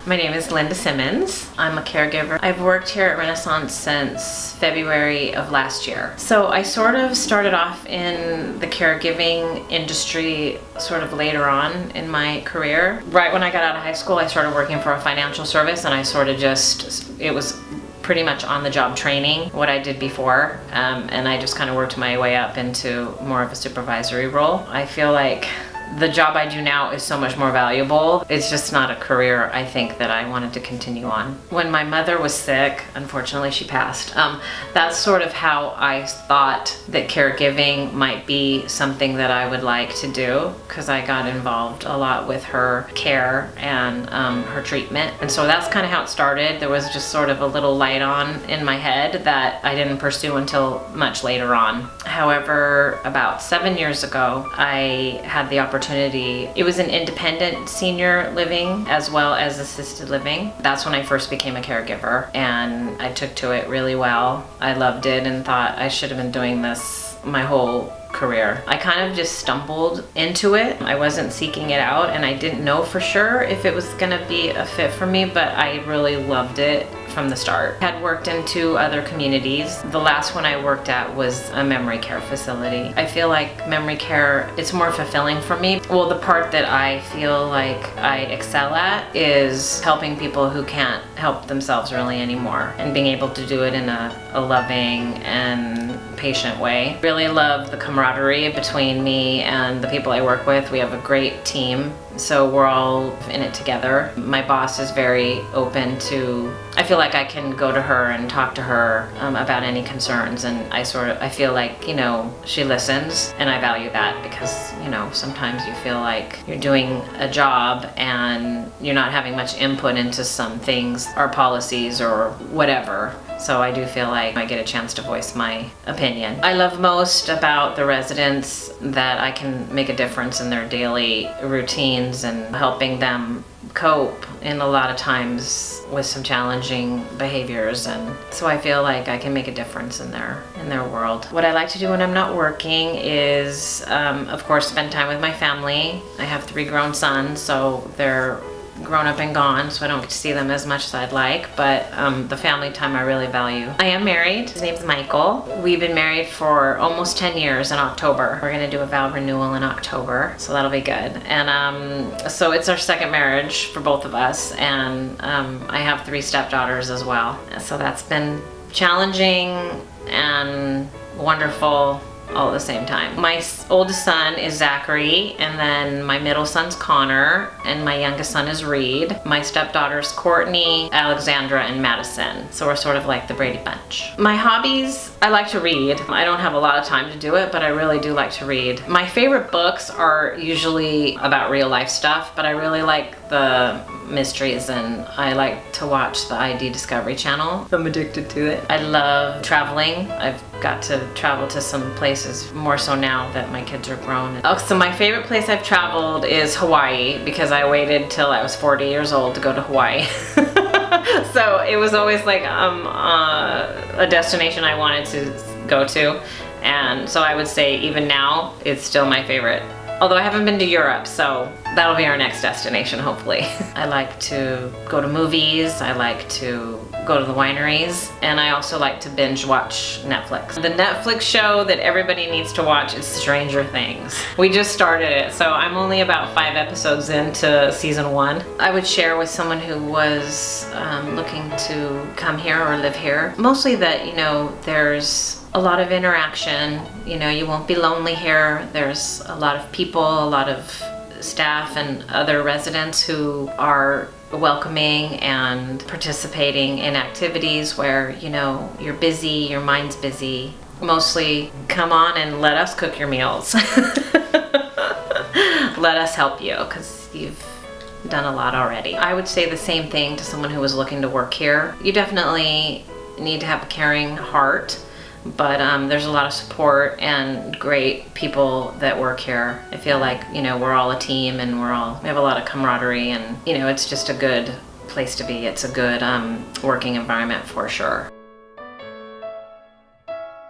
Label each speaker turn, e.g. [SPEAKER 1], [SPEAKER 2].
[SPEAKER 1] My name is Linda Simmons. I'm a caregiver. I've worked here at Renaissance since February of last year. So I sort of started off in the caregiving industry sort of later on in my career. Right when I got out of high school, I started working for a financial service, and I sort of it was pretty much on-the-job training, what I did before, and I just kind of worked my way up into more of a supervisory role. I feel like the job I do now is so much more valuable. It's just not a career, I think, that I wanted to continue on. When my mother was sick, unfortunately she passed, that's sort of how I thought that caregiving might be something that I would like to do, because I got involved a lot with her care and her treatment. And so that's kind of how it started. There was just sort of a little light on in my head that I didn't pursue until much later on. However, about 7 years ago, I had the opportunity. It was an independent senior living as well as assisted living. That's when I first became a caregiver, and I took to it really well. I loved it and thought I should have been doing this my whole career. I kind of just stumbled into it. I wasn't seeking it out, and I didn't know for sure if it was gonna be a fit for me, but I really loved it from the start. I had worked in 2 other communities. The last one I worked at was a memory care facility. I feel like memory care, it's more fulfilling for me. Well, the part that I feel like I excel at is helping people who can't help themselves really anymore, and being able to do it in a loving and patient way. Really love the camaraderie between me and the people I work with. We have a great team, so we're all in it together. My boss is very open to, I feel like I can go to her and talk to her about any concerns, and I feel like, she listens, and I value that, because, sometimes you feel like you're doing a job and you're not having much input into some things or policies or whatever. So I do feel like I get a chance to voice my opinion. I love most about the residents that I can make a difference in their daily routines and helping them cope in a lot of times with some challenging behaviors, and so I feel like I can make a difference in their world. What I like to do when I'm not working is of course spend time with my family. I have 3 grown sons, so they're grown up and gone, so I don't get to see them as much as I'd like, but the family time I really value. I am married. His name's Michael. We've been married for almost 10 years in October. We're gonna do a vow renewal in October, so that'll be good. And so it's our second marriage for both of us, and I have 3 stepdaughters as well. So that's been challenging and wonderful all at the same time. My oldest son is Zachary, and then my middle son's Connor, and my youngest son is Reed. My stepdaughters Courtney, Alexandra, and Madison. So we're sort of like the Brady Bunch. My hobbies, I like to read. I don't have a lot of time to do it, but I really do like to read. My favorite books are usually about real life stuff, but I really like the mysteries, and I like to watch the ID Discovery Channel. I'm addicted to it. I love traveling. I've got to travel to some places more so now that my kids are grown. Oh, so my favorite place I've traveled is Hawaii, because I waited till I was 40 years old to go to Hawaii. So it was always like a destination I wanted to go to, and so I would say even now it's still my favorite. Although I haven't been to Europe, so that'll be our next destination, hopefully. I like to go to movies, I like to go to the wineries, and I also like to binge watch Netflix. The Netflix show that everybody needs to watch is Stranger Things. We just started it, so I'm only about 5 episodes into season 1. I would share with someone who was looking to come here or live here, mostly that, there's a lot of interaction. You won't be lonely here. There's a lot of people, a lot of staff and other residents who are welcoming and participating in activities where, you're busy, your mind's busy. Mostly come on and let us cook your meals. Let us help you, because you've done a lot already. I would say the same thing to someone who was looking to work here. You definitely need to have a caring heart, but there's a lot of support and great people that work here. I feel like, we're all a team, and we have a lot of camaraderie, and, it's just a good place to be. It's a good working environment for sure.